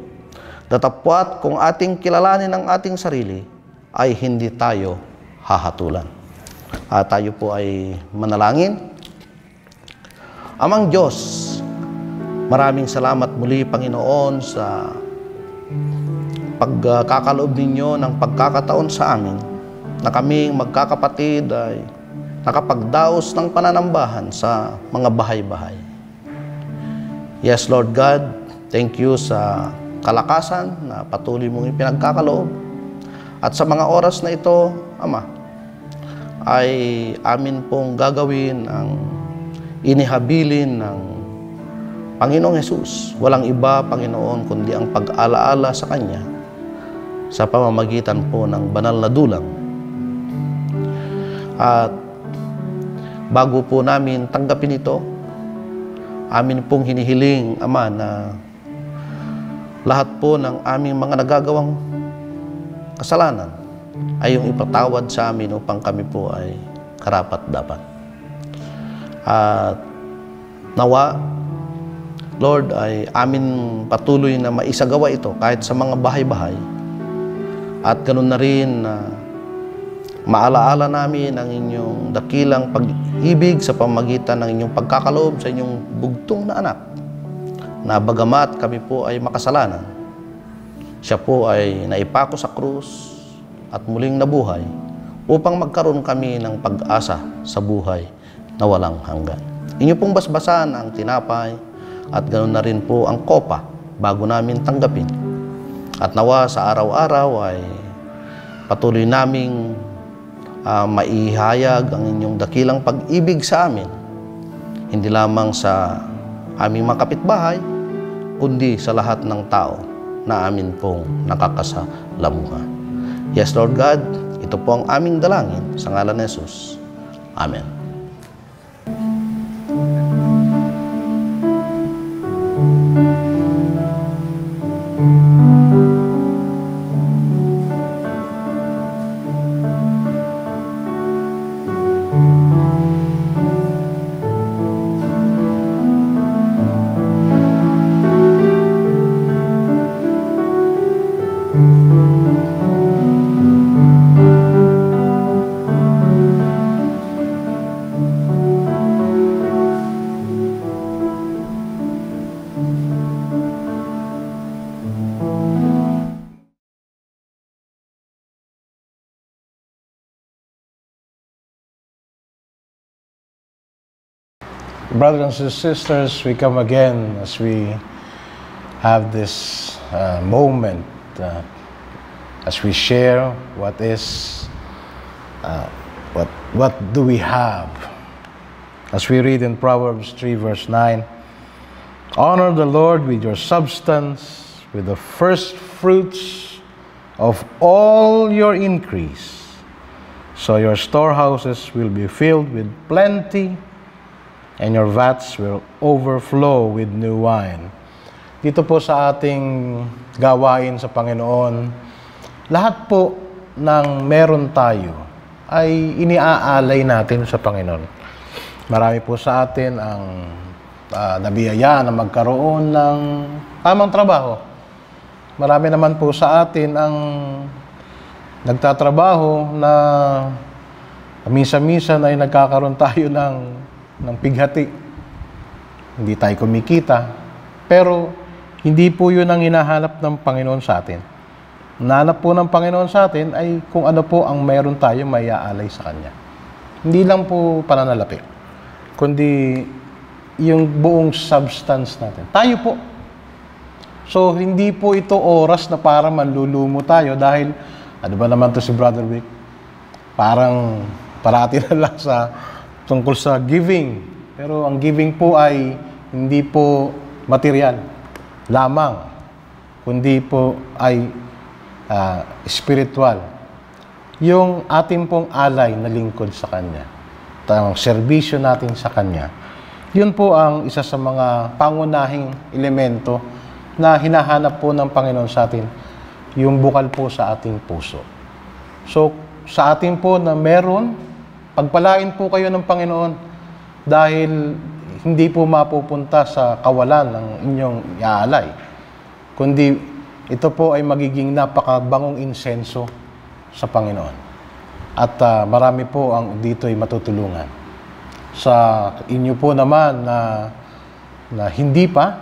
Datapwat kung ating kilalanin ang ating sarili, ay hindi tayo hahatulan. Tayo po ay manalangin. Amang Diyos, maraming salamat muli, Panginoon, sa pagkakaloob ninyo ng pagkakataon sa amin na kaming magkakapatid ay nakapagdaos ng pananambahan sa mga bahay-bahay. Yes, Lord God, thank you sa kalakasan na patuloy mong ipinagkakaloob. At sa mga oras na ito, Ama, ay amin pong gagawin ang inihabilin ng Panginoong Hesus. Walang iba, Panginoon, kundi ang pag-alaala sa Kanya sa pamamagitan po ng banal na dulang. At bago po namin tanggapin ito, amin pong hinihiling, Ama, na lahat po ng aming mga nagagawang kasalanan ay yung ipatawad sa amin upang kami po ay karapat-dapat. At nawa, Lord, ay amin patuloy na maisagawa ito kahit sa mga bahay-bahay. At ganun na rin na maalaala namin ang inyong dakilang pag-ibig sa pamamagitan ng inyong pagkakaloob sa inyong bugtong na anak, na bagamat kami po ay makasalanan, siya po ay naipako sa krus at muling nabuhay upang magkaroon kami ng pag-asa sa buhay na walang hanggan. Inyo pong basbasan ang tinapay at ganoon na rin po ang kopa bago namin tanggapin. At nawa sa araw-araw ay patuloy naming maihayag ang inyong dakilang pag-ibig sa amin. Hindi lamang sa aming mga kapitbahay, kundi sa lahat ng tao na amin pong nakakasalamuha. Yes, Lord God, Ito po ang aming dalangin sa ngalan ni Jesus. Amen. Brothers and sisters, we come again as we have this moment, as we share what do we have. As we read in Proverbs 3 verse 9, honor the Lord with your substance, with the first fruits of all your increase, so your storehouses will be filled with plenty, and your vats will overflow with new wine. Dito po sa ating gawain sa Panginoon, lahat po ng meron tayo ay iniaalay natin sa Panginoon. Marami po sa atin ang nabiyayaan na magkaroon ng tamang trabaho. Marami naman po sa atin ang nagtatrabaho na minsan-minsan ay nagkakaroon tayo ng pighati. Hindi tayo kumikita. Pero hindi po yun ang hinahanap ng Panginoon sa atin. Ang hinahanap po ng Panginoon sa atin ay kung ano po ang mayroon tayo may aalay sa Kanya. Hindi lang po pananalapi, kundi yung buong substance natin. Tayo po. So, hindi po ito oras na para manlulumo tayo dahil, ano ba naman to si Brother Vic? Parang parati na lang tungkol sa giving. Pero ang giving po ay hindi po material lamang, kundi po ay spiritual. Yung ating pong alay na lingkod sa Kanya, ang serbisyo natin sa Kanya, yun po ang isa sa mga pangunahing elemento na hinahanap po ng Panginoon sa atin, yung bukal po sa ating puso. So, sa atin po na meron, pagpalain po kayo ng Panginoon dahil hindi po mapupunta sa kawalan ng inyong iaalay. Kundi ito po ay magiging napakabangong insenso sa Panginoon. At marami po ang dito ay matutulungan. Sa inyo po naman na hindi pa,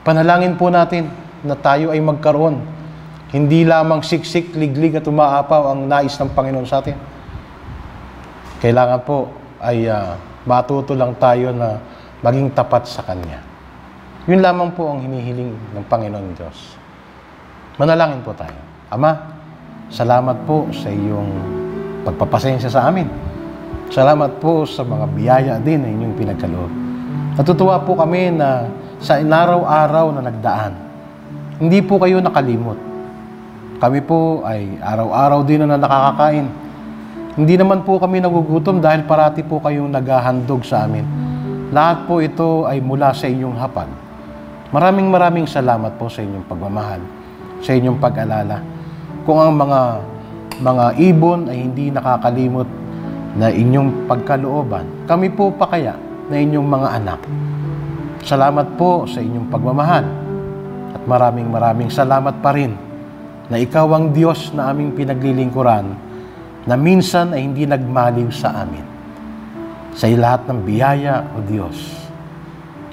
panalangin po natin na tayo ay magkaroon. Hindi lamang siksik, liglig at umaapaw ang nais ng Panginoon sa atin. Kailangan po ay matuto lang tayo na maging tapat sa Kanya. Yun lamang po ang hinihiling ng Panginoon Diyos. Manalangin po tayo. Ama, salamat po sa iyong pagpapasensya sa amin. Salamat po sa mga biyaya din na inyong pinagkaloob. Natutuwa po kami na sa inaraw-araw na nagdaan, hindi po kayo nakalimot. Kami po ay araw-araw din na nakakakain. Hindi naman po kami nagugutom dahil parati po kayong naghahandog sa amin. Lahat po ito ay mula sa inyong hapag. Maraming salamat po sa inyong pagmamahal, sa inyong pag-alala. Kung ang mga ibon ay hindi nakakalimot na inyong pagkalooban, kami po pa kaya na inyong mga anak. Salamat po sa inyong pagmamahal. At maraming salamat pa rin na ikaw ang Diyos na aming pinaglilingkuran, na minsan ay hindi nagmaliw sa amin. Sa lahat ng biyaya, O Diyos,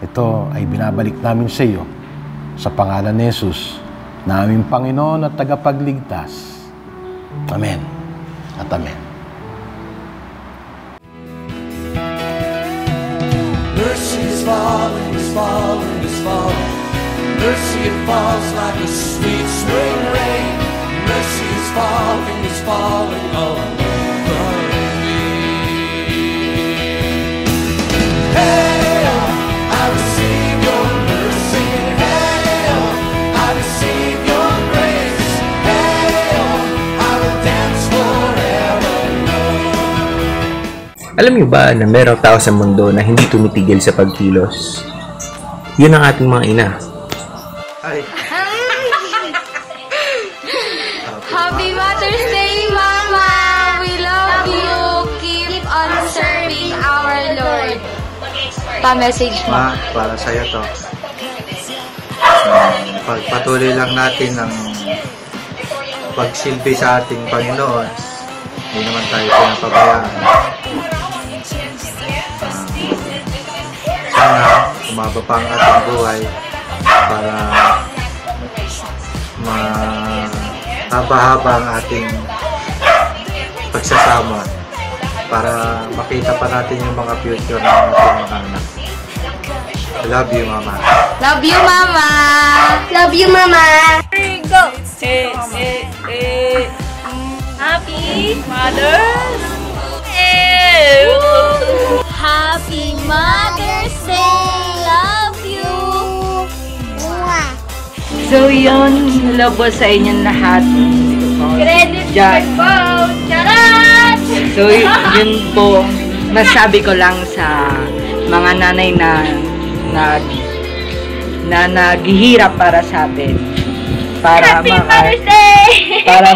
ito ay binabalik namin sa iyo sa pangalan ni Jesus, na aming Panginoon at tagapagligtas. Amen at Amen. Mercy is falling, is falling, is falling. Mercy, it falls like a sweet spring rain. Mercy is falling all over me. Hail, I receive your mercy. Hail, I receive your grace. Hail, I will dance forever. Alam niyo ba na merong tao sa mundo na hindi tumitigil sa pagkilos? Yun ang ating mga ina. Happy Mother's Day, Mama! We love you! Keep on serving our Lord. Pa-message mo. Ma, para sa'yo to. Pagpatuloy lang natin ang pagsilbi sa ating Panginoon. Hindi naman tayo pinapabayaan. Sana umaba pa ang ating buhay para mahaba-haba ang ating pagsasama para makita pa natin yung mga future ng ating mga anak. I love you, Mama. Love you, Mama! Love you, Mama! Go! Happy Mother's Day! Happy Mother's Day! Love you! So yun, hello po sa inyong lahat. Credit Diyan. po! Charat! So yun po, masabi ko lang sa mga nanay na naghihirap para sa atin. Para Happy Mother's Day! para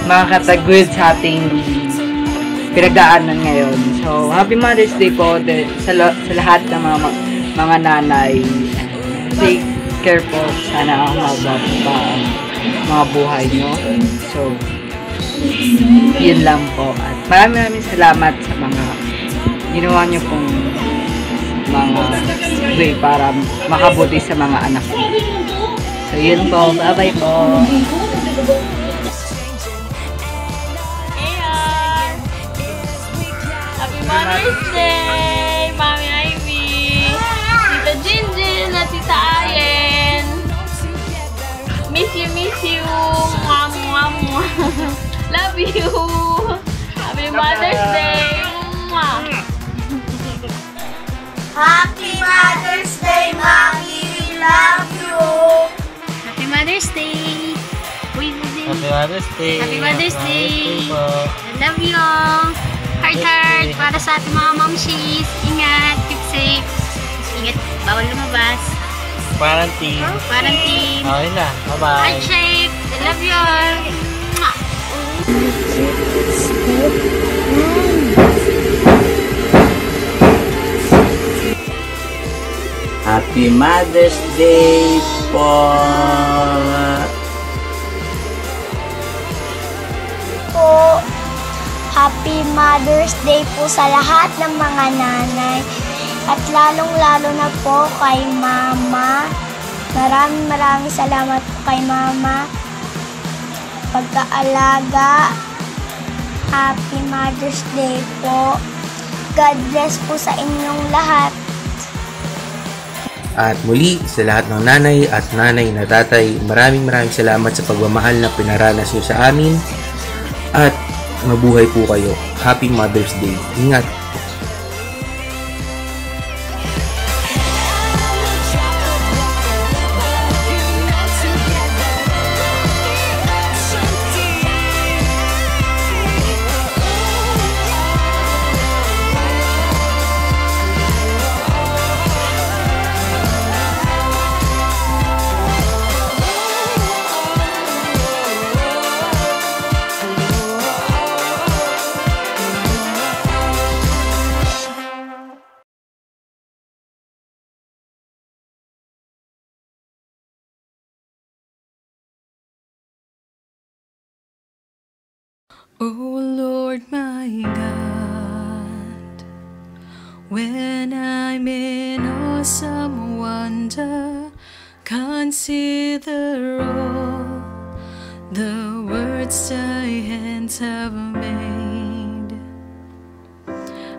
makakatagwid sa ating pinagdaanan ngayon. So, Happy Mother's Day po sa lahat ng mga nanay. Take care po. Sana ang haba pa ang mga buhay nyo. So, yun lang po. At maraming salamat sa mga ginawa nyo pong mga way para makabuti sa mga anak ko. So, yun po. Bye-bye po. Happy Mother's Day! Mami Ivy! Tita Jinjin at Tita Ayen! Miss you! Mamu! Love you! Happy Mother's Day! Happy Mother's Day, Mommy! We love you! Happy Mother's Day! Happy Mother's Day! Happy Mother's Day! I love you all! Heart para sa ating mga momshies. Ingat, keep safe. Ingat, bawal lumabas. Quarantine. Okay na. Bye-bye. Heart shape. I love you all. Mwah. Happy Mother's Day po! Happy Mother's Day po sa lahat ng mga nanay at lalong-lalo na po kay Mama. Maraming salamat po kay Mama. Pagkaalaga, Happy Mother's Day po. God bless po sa inyong lahat. At muli, sa lahat ng nanay at nanay na tatay, maraming salamat sa pagmamahal na pinaranas niyo sa amin. At mabuhay po kayo. Happy Mother's Day. Ingat. Oh Lord my God, when I'm in awesome wonder, consider all the words thy hands have made.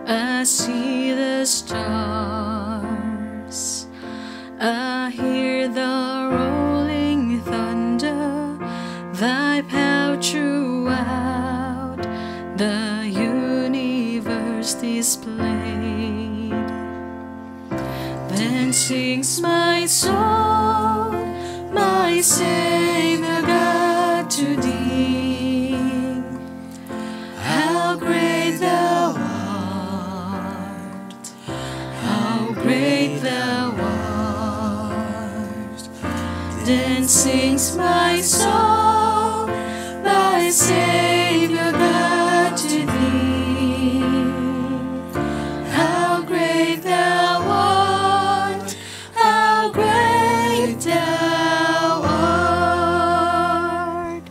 I see the stars, I hear the rolling thunder, thy power throughout the universe displayed. Then sings my soul, my Savior God, to thee. How great thou art, my Savior God, to thee. How great thou art, how great thou art.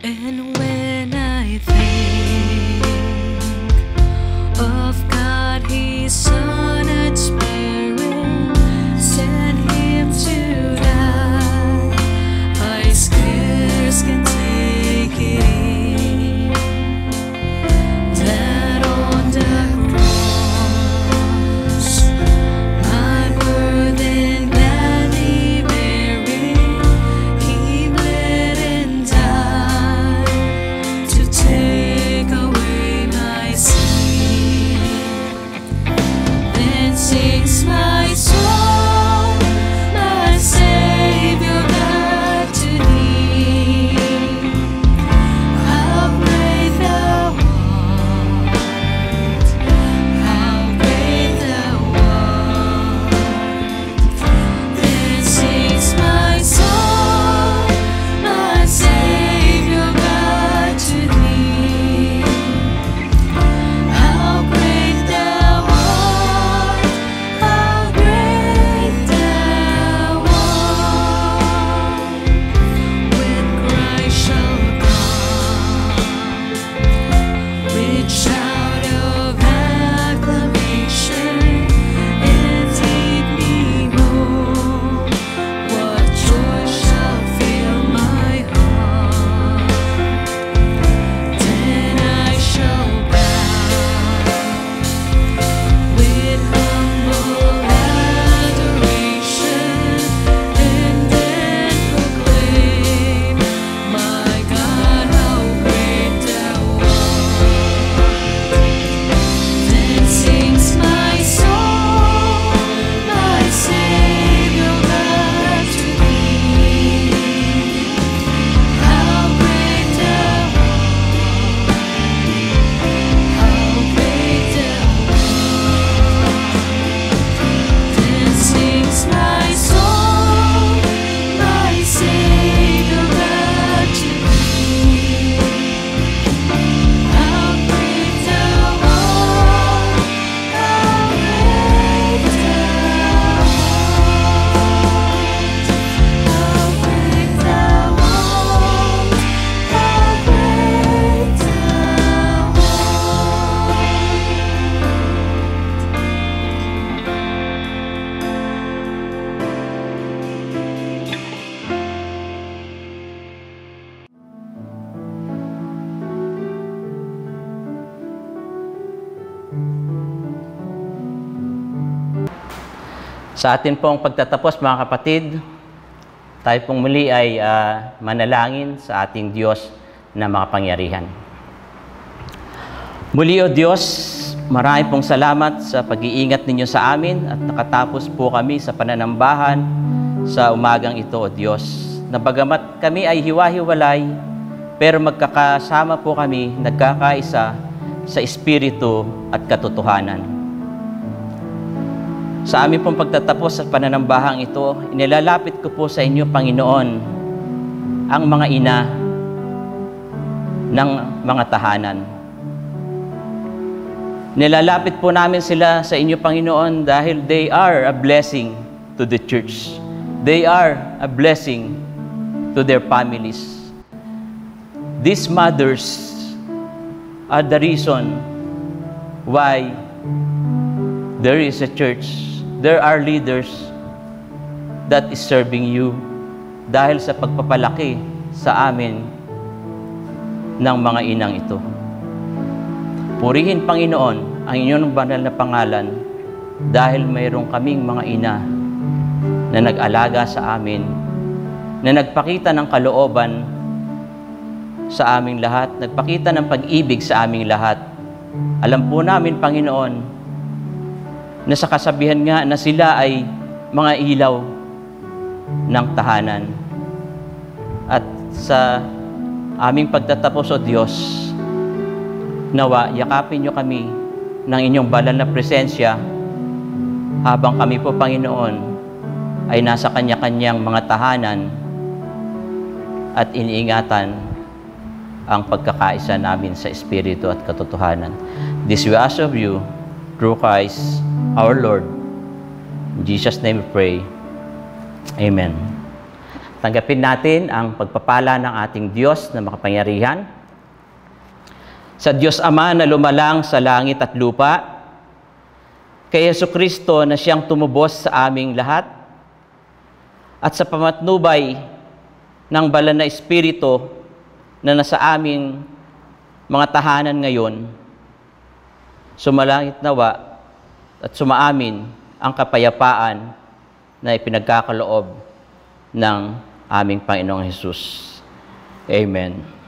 And when I think of God, His Son and Spirit, sent Him to die, I scarce can take it in, that on the cross my burden gladly bearing, He bled and died to take away my sin. Then sings my soul, my Savior God, to thee. How great thou art, how great thou art. Then sings my soul, my Savior God, to thee. How great thou art, how great thou art. When Christ shall come with shout of acclamation and take me home, what joy shall fill my heart. Then I shall bow with humble adoration and then proclaim, my God, how great thou art. Then sings my soul, my Savior God, to thee. How great thou art, how great thou art. Then sings my soul, my Savior God, to thee. How great thou art, how great thou art. How great thou art, how great Sa atin pong pagtatapos, mga kapatid, tayo pong muli ay manalangin sa ating Diyos na makapangyarihan. Muli, O Diyos, marami pong salamat sa pag-iingat ninyo sa amin at nakatapos po kami sa pananambahan sa umagang ito, O Diyos. Na bagamat kami ay hiwa-hiwalay, pero magkakasama po kami, nagkakaisa sa Espiritu at katotohanan. Sa aming pong pagtatapos sa pananambahang ito, inilalapit ko po sa inyo, Panginoon, ang mga ina ng mga tahanan. Nilalapit po namin sila sa inyo, Panginoon, dahil they are a blessing to the church. They are a blessing to their families. These mothers are the reason why there is a church. There are leaders that is serving you dahil sa pagpapalaki sa amin ng mga inang ito. Purihin, Panginoon, ang inyong banal na pangalan dahil mayroong kaming mga ina na nag-alaga sa amin, na nagpakita ng kalooban sa aming lahat, nagpakita ng pag-ibig sa aming lahat. Alam po namin, Panginoon, na sa kasabihan nga na sila ay mga ilaw ng tahanan. At sa aming pagtatapos, O Diyos, nawa, yakapin niyo kami ng inyong banal na presensya habang kami po, Panginoon, ay nasa kanya-kanyang mga tahanan at iniingatan ang pagkakaisa namin sa Espiritu at katotohanan. This we ask of you, through Christ, our Lord. In Jesus' name we pray. Amen. Tanggapin natin ang pagpapala ng ating Diyos na makapangyarihan. Sa Diyos Ama na lumalang sa langit at lupa, kay Jesucristo na siyang tumubos sa aming lahat, at sa pamatnubay ng banal na Espiritu na nasa aming mga tahanan ngayon, sumalangit nawa at sumaamin ang kapayapaan na ipinagkakaloob ng aming Panginoong Hesus. Amen.